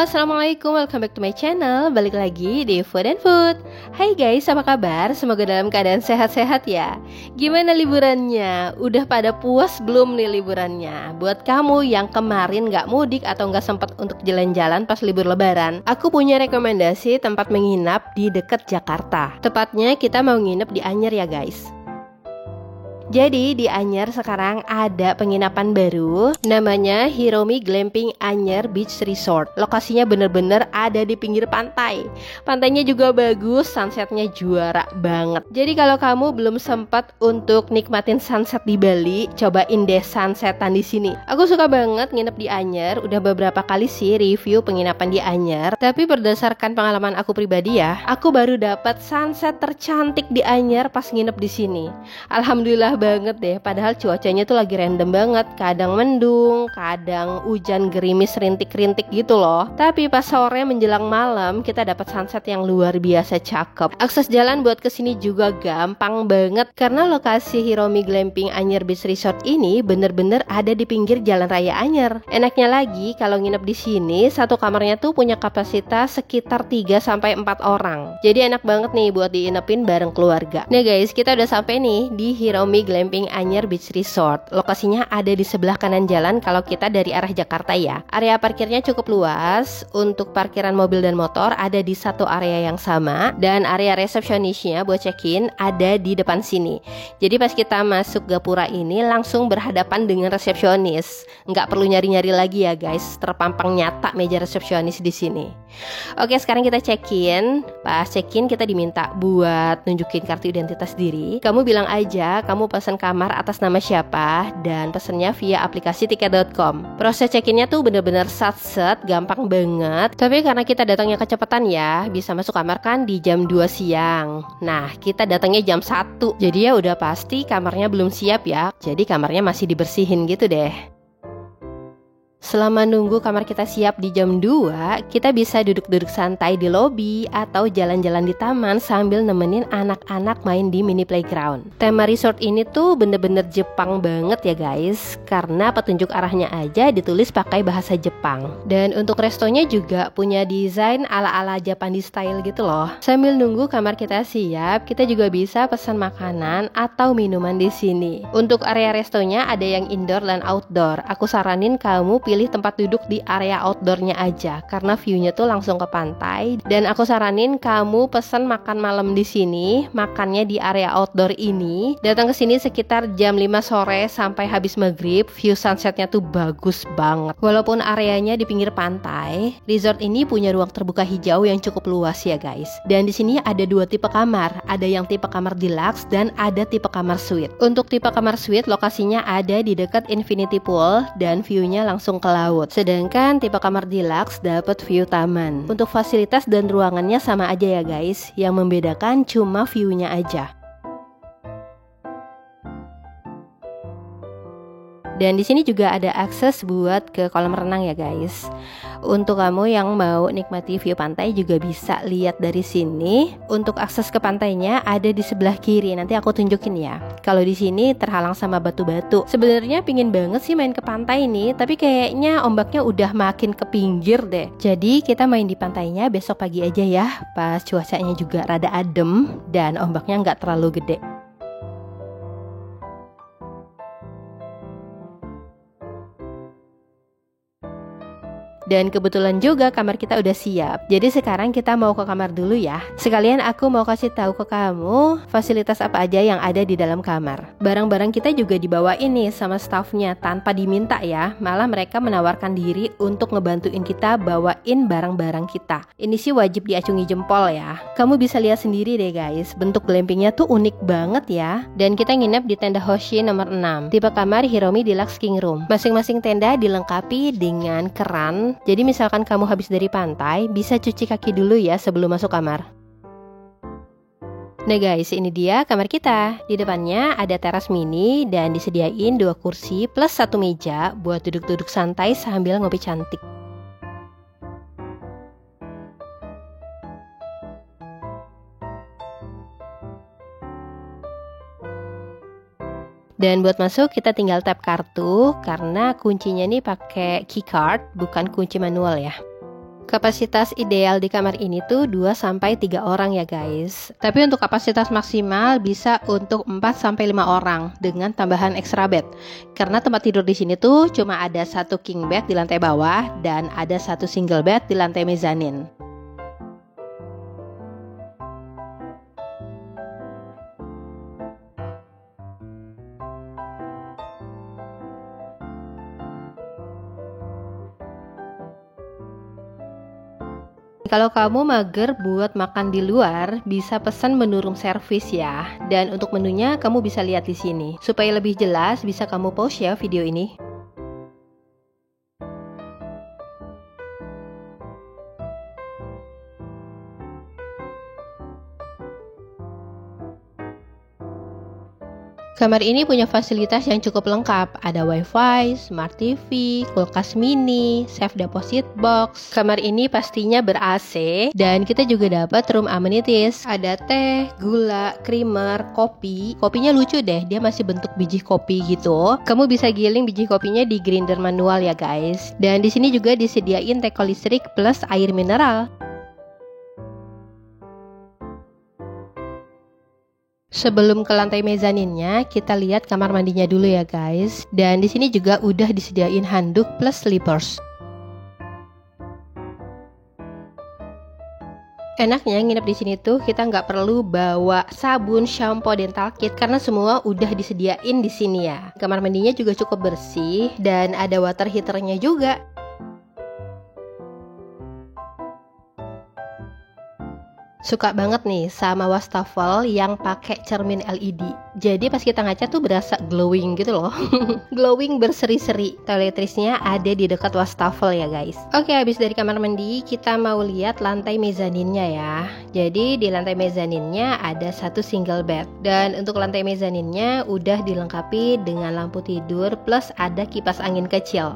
assalamualaikum, welcome back to my channel. Balik lagi di Food and Food. Hai guys, apa kabar? Semoga dalam keadaan sehat-sehat ya. Gimana liburannya? Udah pada puas belum nih liburannya? Buat kamu yang kemarin gak mudik atau gak sempat untuk jalan-jalan pas libur lebaran, aku punya rekomendasi tempat menginap di dekat Jakarta. Tepatnya kita mau nginep di Anyer ya guys. Jadi di Anyer sekarang ada penginapan baru, namanya Hiromi Glamping Anyer Beach Resort. Lokasinya bener-bener ada di pinggir pantai. Pantainya juga bagus, sunsetnya juara banget. Jadi kalau kamu belum sempat untuk nikmatin sunset di Bali, cobain deh sunsetan di sini. Aku suka banget nginep di Anyer. Udah beberapa kali sih review penginapan di Anyer, tapi berdasarkan pengalaman aku pribadi ya, aku baru dapat sunset tercantik di Anyer pas nginep di sini. Alhamdulillah banget deh, padahal cuacanya tuh lagi random banget, kadang mendung, kadang hujan gerimis rintik-rintik gitu loh. Tapi pas sore menjelang malam kita dapat sunset yang luar biasa cakep. Akses jalan buat kesini juga gampang banget karena lokasi Hiromi Glamping Anyer Beach Resort ini bener-bener ada di pinggir jalan raya Anyer. Enaknya lagi kalau nginep di sini, satu kamarnya tuh punya kapasitas sekitar 3-4 orang. Jadi enak banget nih buat diinepin bareng keluarga. Nah guys, kita udah sampai nih di Hiromi Glamping Anyer Beach Resort. Lokasinya ada di sebelah kanan jalan kalau kita dari arah Jakarta ya. Area parkirnya cukup luas. Untuk parkiran mobil dan motor ada di satu area yang sama. Dan area resepsionisnya buat check-in ada di depan sini. Jadi pas kita masuk gapura ini langsung berhadapan dengan resepsionis. Nggak perlu nyari-nyari lagi ya guys. Terpampang nyata meja resepsionis di sini. Oke, sekarang kita check-in. Pas check-in kita diminta buat nunjukin kartu identitas diri. Kamu bilang aja kamu pesan kamar atas nama siapa dan pesennya via aplikasi tiket.com. Proses check-innya tuh bener-bener sat-set, gampang banget. Tapi karena kita datangnya kecepatan ya, bisa masuk kamar kan di jam 2 siang. Nah, kita datangnya jam 1. Jadi ya udah pasti kamarnya belum siap ya. Jadi kamarnya masih dibersihin gitu deh. Selama nunggu kamar kita siap di jam 2, kita bisa duduk-duduk santai di lobi atau jalan-jalan di taman sambil nemenin anak-anak main di mini playground. Tema resort ini tuh bener-bener Jepang banget ya guys, karena petunjuk arahnya aja ditulis pakai bahasa Jepang. Dan untuk restonya juga punya desain ala-ala Japanese style gitu loh. Sambil nunggu kamar kita siap, kita juga bisa pesan makanan atau minuman di sini. Untuk area restonya ada yang indoor dan outdoor. Aku saranin kamu pilih tempat duduk di area outdoornya aja karena viewnya tuh langsung ke pantai. Dan aku saranin kamu pesan makan malam di sini, makannya di area outdoor ini. Datang ke sini sekitar jam 5 sore sampai habis maghrib, view sunsetnya tuh bagus banget. Walaupun areanya di pinggir pantai, resort ini punya ruang terbuka hijau yang cukup luas ya guys. Dan di sini ada 2 tipe kamar, ada yang tipe kamar deluxe dan ada tipe kamar suite. Untuk tipe kamar suite lokasinya ada di dekat infinity pool dan viewnya langsung ke laut. Sedangkan tipe kamar deluxe dapat view taman. Untuk fasilitas dan ruangannya sama aja ya guys. Yang membedakan cuma viewnya aja. Dan di sini juga ada akses buat ke kolam renang ya guys. Untuk kamu yang mau nikmati view pantai juga bisa lihat dari sini. Untuk akses ke pantainya ada di sebelah kiri. Nanti aku tunjukin ya. Kalau di sini terhalang sama batu-batu. Sebenarnya pingin banget sih main ke pantai ini, tapi kayaknya ombaknya udah makin ke pinggir deh. Jadi kita main di pantainya besok pagi aja ya. Pas cuacanya juga rada adem dan ombaknya nggak terlalu gede. Dan kebetulan juga kamar kita udah siap. Jadi sekarang kita mau ke kamar dulu ya. Sekalian aku mau kasih tahu ke kamu fasilitas apa aja yang ada di dalam kamar. Barang-barang kita juga dibawain nih sama staffnya tanpa diminta ya. Malah mereka menawarkan diri untuk ngebantuin kita bawain barang-barang kita. Ini sih wajib diacungi jempol ya. Kamu bisa lihat sendiri deh guys. Bentuk glampingnya tuh unik banget ya. Dan kita nginep di tenda Hoshi nomor 6. Tipe kamar Hiromi Deluxe King Room. Masing-masing tenda dilengkapi dengan keran. Jadi misalkan kamu habis dari pantai, bisa cuci kaki dulu ya sebelum masuk kamar. Nah guys, ini dia kamar kita. Di depannya ada teras mini dan disediain 2 kursi plus 1 meja buat duduk-duduk santai sambil ngopi cantik. Dan buat masuk kita tinggal tap kartu karena kuncinya nih pakai keycard bukan kunci manual ya. Kapasitas ideal di kamar ini tuh 2-3 orang ya guys. Tapi untuk kapasitas maksimal bisa untuk 4-5 orang dengan tambahan extra bed. Karena tempat tidur di sini tuh cuma ada 1 king bed di lantai bawah dan ada 1 single bed di lantai mezanin. Kalau kamu mager buat makan di luar, bisa pesan menu room service ya. Dan untuk menunya kamu bisa lihat di sini. Supaya lebih jelas, bisa kamu pause ya video ini. Kamar ini punya fasilitas yang cukup lengkap. Ada wifi, smart TV, kulkas mini, safe deposit box. Kamar ini pastinya ber-AC dan kita juga dapat room amenities. Ada teh, gula, creamer, kopi. Kopinya lucu deh, dia masih bentuk biji kopi gitu. Kamu bisa giling biji kopinya di grinder manual ya guys. Dan di sini juga disediain teko listrik plus air mineral. Sebelum ke lantai mezaninnya, kita lihat kamar mandinya dulu ya guys. Dan di sini juga udah disediain handuk plus slippers. Enaknya nginep di sini tuh kita nggak perlu bawa sabun, shampoo, dental kit karena semua udah disediain di sini ya. Kamar mandinya juga cukup bersih dan ada water heaternya juga. Suka banget nih sama wastafel yang pakai cermin LED. Jadi pas kita ngaca tuh berasa glowing gitu loh. Glowing berseri-seri. Toiletrisnya ada di dekat wastafel ya guys. Oke, habis dari kamar mandi kita mau lihat lantai mezaninnya ya. Jadi di lantai mezaninnya ada 1 single bed. Dan untuk lantai mezaninnya udah dilengkapi dengan lampu tidur plus ada kipas angin kecil.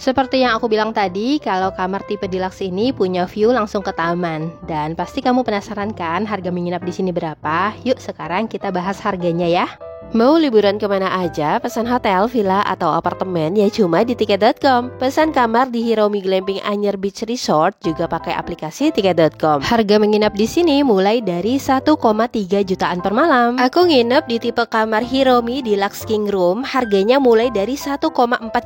Seperti yang aku bilang tadi, kalau kamar tipe deluxe ini punya view langsung ke taman. Dan pasti kamu penasaran kan harga menginap di sini berapa? Yuk sekarang kita bahas harganya ya. Mau liburan kemana aja, pesan hotel, villa, atau apartemen ya cuma di tiket.com. Pesan kamar di Hiromi Glamping Anyer Beach Resort juga pakai aplikasi tiket.com. Harga menginap di sini mulai dari 1,3 jutaan per malam. Aku nginep di tipe kamar Hiromi Deluxe King Room, harganya mulai dari 1,4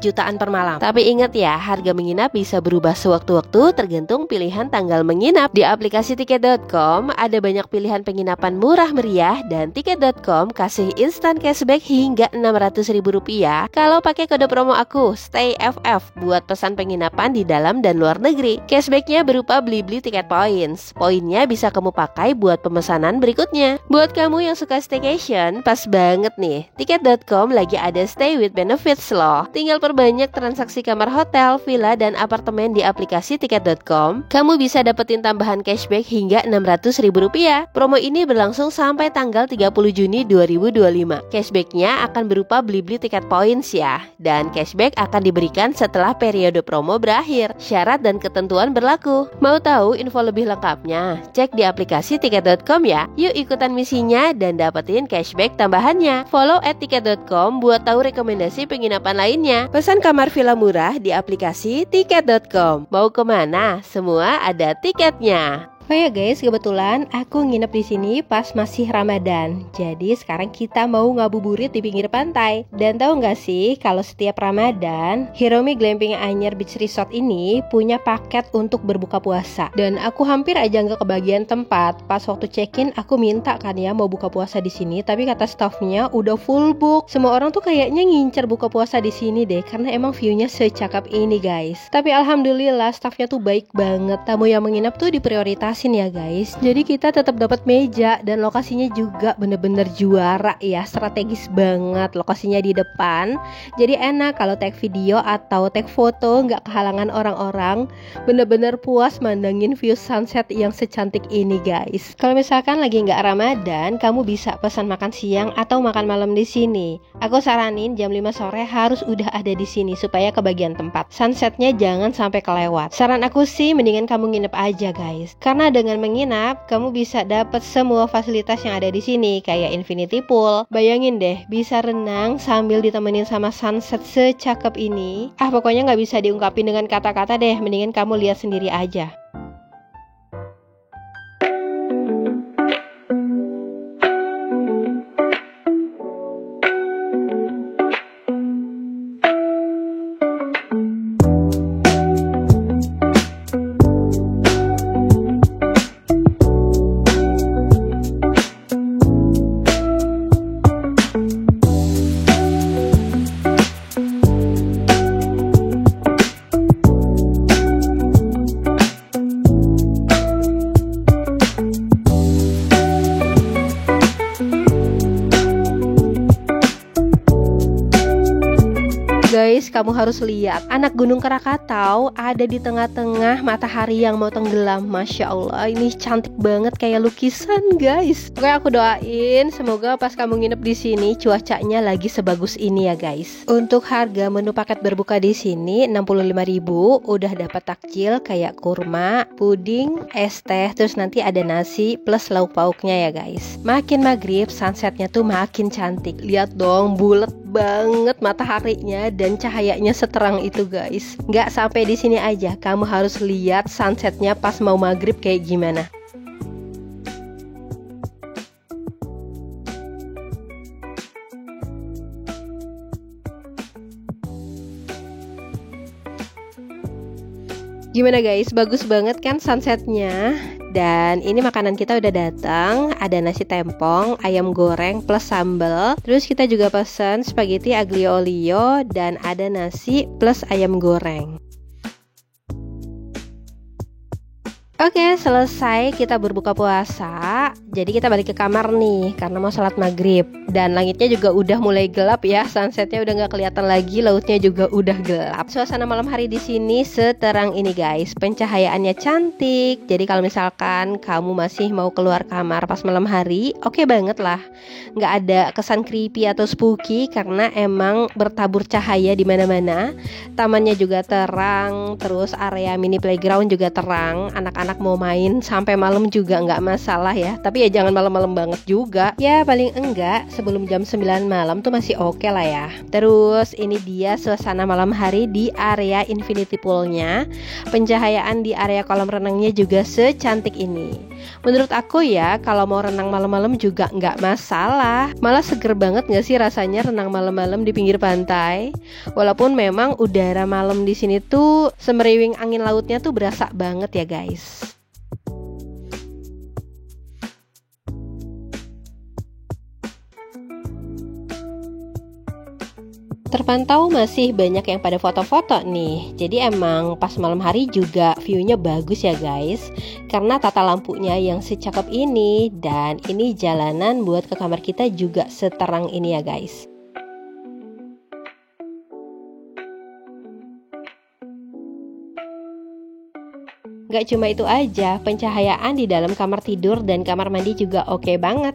jutaan per malam. Tapi ingat ya, harga menginap bisa berubah sewaktu-waktu tergantung pilihan tanggal menginap. Di aplikasi tiket.com ada banyak pilihan penginapan murah meriah dan tiket.com kasih instan cashback hingga Rp600.000 kalau pakai kode promo aku STAYFF buat pesan penginapan di dalam dan luar negeri. Cashbacknya berupa beli-beli tiket points. Poinnya bisa kamu pakai buat pemesanan berikutnya. Buat kamu yang suka staycation, pas banget nih. Tiket.com lagi ada stay with benefits loh. Tinggal perbanyak transaksi kamar hotel, villa, dan apartemen di aplikasi tiket.com. Kamu bisa dapetin tambahan cashback hingga Rp600.000. Promo ini berlangsung sampai tanggal 30 Juni 2025. Cashbacknya akan berupa beli-beli tiket points ya. Dan cashback akan diberikan setelah periode promo berakhir. Syarat dan ketentuan berlaku. Mau tahu info lebih lengkapnya? Cek di aplikasi tiket.com ya. Yuk ikutan misinya dan dapetin cashback tambahannya. Follow @tiket.com buat tahu rekomendasi penginapan lainnya. Pesan kamar villa murah di aplikasi tiket.com. Mau kemana? Semua ada tiketnya. Oh ya guys, kebetulan aku nginep di sini pas masih Ramadan. Jadi sekarang kita mau ngabuburit di pinggir pantai. Dan tahu nggak sih kalau setiap Ramadan Hiromi Glamping Anyer Beach Resort ini punya paket untuk berbuka puasa. Dan aku hampir aja nggak kebagian tempat. Pas waktu check-in aku minta kan ya mau buka puasa di sini, tapi kata staffnya udah full book. Semua orang tuh kayaknya ngincer buka puasa di sini deh, karena emang view-nya secakep ini guys. Tapi alhamdulillah staffnya tuh baik banget. Tamu yang menginap tuh diprioritas ditempasin ya guys. Jadi kita tetap dapat meja dan lokasinya juga bener-bener juara ya, strategis banget. Lokasinya di depan, jadi enak kalau take video atau take foto nggak kehalangan orang-orang. Bener-bener puas mandangin view sunset yang secantik ini guys. Kalau misalkan lagi nggak Ramadan, kamu bisa pesan makan siang atau makan malam di sini. Aku saranin jam 5 sore harus udah ada di sini supaya kebagian tempat. Sunsetnya jangan sampai kelewat. Saran aku sih mendingan kamu nginep aja guys. Karena dengan menginap, kamu bisa dapat semua fasilitas yang ada di sini kayak infinity pool. Bayangin deh, bisa renang sambil ditemenin sama sunset secakep ini. Pokoknya nggak bisa diungkapin dengan kata-kata deh. Mendingan kamu lihat sendiri aja. Guys, kamu harus lihat anak Gunung Krakatau ada di tengah-tengah matahari yang mau tenggelam. Masya Allah, ini cantik banget kayak lukisan guys. Oke, aku doain semoga pas kamu nginep di sini cuacanya lagi sebagus ini ya guys. Untuk harga menu paket berbuka di sini 65.000, udah dapat takjil kayak kurma, puding, es teh, terus nanti ada nasi plus lauk pauknya ya guys. Makin maghrib sunsetnya tuh makin cantik. Lihat dong, bulet banget mataharinya dan cahayanya seterang itu guys. Nggak sampai di sini aja, kamu harus lihat sunsetnya pas mau maghrib kayak gimana. Gimana guys, bagus banget kan sunsetnya? Dan ini makanan kita udah datang. Ada nasi tempong, ayam goreng plus sambal. Terus kita juga pesan spaghetti aglio olio dan ada nasi plus ayam goreng. Oke, selesai kita berbuka puasa. Jadi kita balik ke kamar nih karena mau sholat maghrib. Dan langitnya juga udah mulai gelap ya. Sunsetnya udah nggak kelihatan lagi, lautnya juga udah gelap. Suasana malam hari di sini seterang ini guys. Pencahayaannya cantik. Jadi kalau misalkan kamu masih mau keluar kamar pas malam hari, oke banget lah. Nggak ada kesan creepy atau spooky karena emang bertabur cahaya di mana-mana. Tamannya juga terang, terus area mini playground juga terang. Anak-anak mau main sampai malam juga nggak masalah ya. Tapi ya jangan malam-malam banget juga. Ya paling enggak sebelum jam 9 malam tuh masih oke lah ya. Terus ini dia suasana malam hari di area infinity poolnya. Pencahayaan di area kolam renangnya juga secantik ini. Menurut aku ya, kalau mau renang malam-malam juga nggak masalah. Malah seger banget nggak sih rasanya renang malam-malam di pinggir pantai. Walaupun memang udara malam di sini tuh semeriwing angin lautnya tuh berasa banget ya guys. Terpantau masih banyak yang pada foto-foto nih. Jadi emang pas malam hari juga view-nya bagus ya guys. Karena tata lampunya yang secakep ini. Dan ini jalanan buat ke kamar kita juga seterang ini ya guys. Gak cuma itu aja, pencahayaan di dalam kamar tidur dan kamar mandi juga oke banget.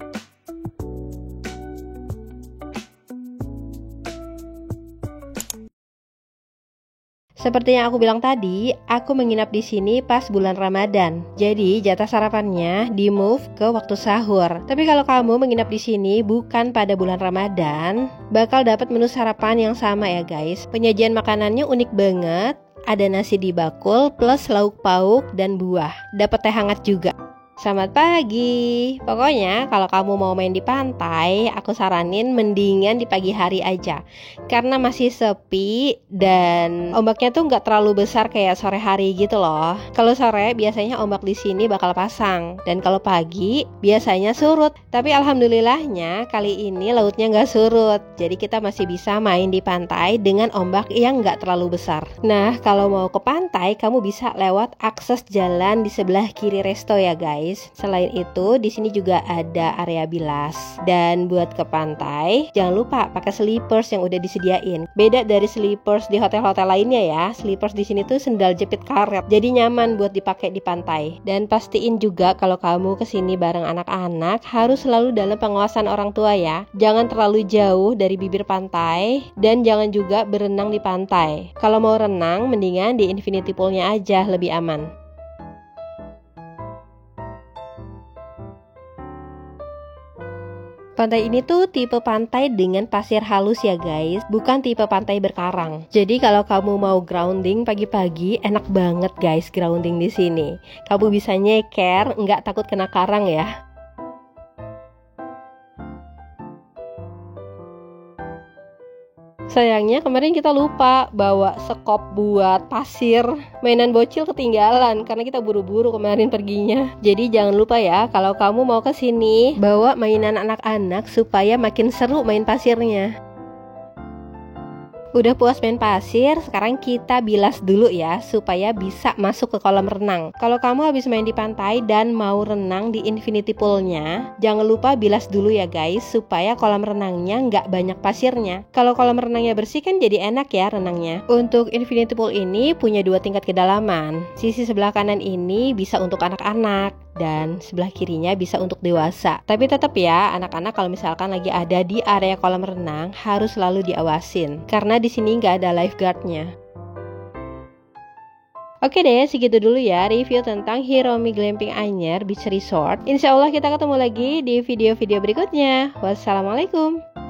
Seperti yang aku bilang tadi, aku menginap di sini pas bulan Ramadan. Jadi jatah sarapannya di move ke waktu sahur. Tapi kalau kamu menginap di sini bukan pada bulan Ramadan, bakal dapat menu sarapan yang sama ya guys. Penyajian makanannya unik banget. Ada nasi di bakul plus lauk pauk dan buah. Dapat teh hangat juga. Selamat pagi. Pokoknya kalau kamu mau main di pantai, aku saranin mendingan di pagi hari aja. Karena masih sepi dan ombaknya tuh nggak terlalu besar kayak sore hari gitu loh. Kalau sore biasanya ombak di sini bakal pasang. Dan kalau pagi biasanya surut. Tapi alhamdulillahnya kali ini lautnya nggak surut. Jadi kita masih bisa main di pantai dengan ombak yang nggak terlalu besar. Nah, kalau mau ke pantai, kamu bisa lewat akses jalan di sebelah kiri resto ya guys. Selain itu, di sini juga ada area bilas. Dan buat ke pantai, jangan lupa pakai slippers yang udah disediain. Beda dari slippers di hotel-hotel lainnya ya. Slippers di sini tuh sendal jepit karet. Jadi nyaman buat dipakai di pantai. Dan pastiin juga kalau kamu kesini bareng anak-anak harus selalu dalam pengawasan orang tua ya. Jangan terlalu jauh dari bibir pantai dan jangan juga berenang di pantai. Kalau mau renang, mendingan di infinity poolnya aja, lebih aman. Pantai ini tuh tipe pantai dengan pasir halus ya guys, bukan tipe pantai berkarang. Jadi kalau kamu mau grounding pagi-pagi, enak banget guys grounding di sini. Kamu bisa nyeker, nggak takut kena karang ya. Sayangnya kemarin kita lupa bawa sekop buat pasir. Mainan bocil ketinggalan karena kita buru-buru kemarin perginya. Jadi jangan lupa ya, kalau kamu mau ke sini bawa mainan anak-anak supaya makin seru main pasirnya. Udah puas main pasir, sekarang kita bilas dulu ya supaya bisa masuk ke kolam renang. Kalau kamu habis main di pantai dan mau renang di infinity poolnya, jangan lupa bilas dulu ya guys supaya kolam renangnya nggak banyak pasirnya. Kalau kolam renangnya bersih kan jadi enak ya renangnya. Untuk infinity pool ini punya 2 tingkat kedalaman. Sisi sebelah kanan ini bisa untuk anak-anak dan sebelah kirinya bisa untuk dewasa. Tapi tetap ya, anak-anak kalau misalkan lagi ada di area kolam renang harus selalu diawasin karena di sini nggak ada lifeguardnya. Oke deh, segitu dulu ya review tentang Hiromi Glamping Anyer Beach Resort. Insya Allah kita ketemu lagi di video-video berikutnya. Wassalamualaikum.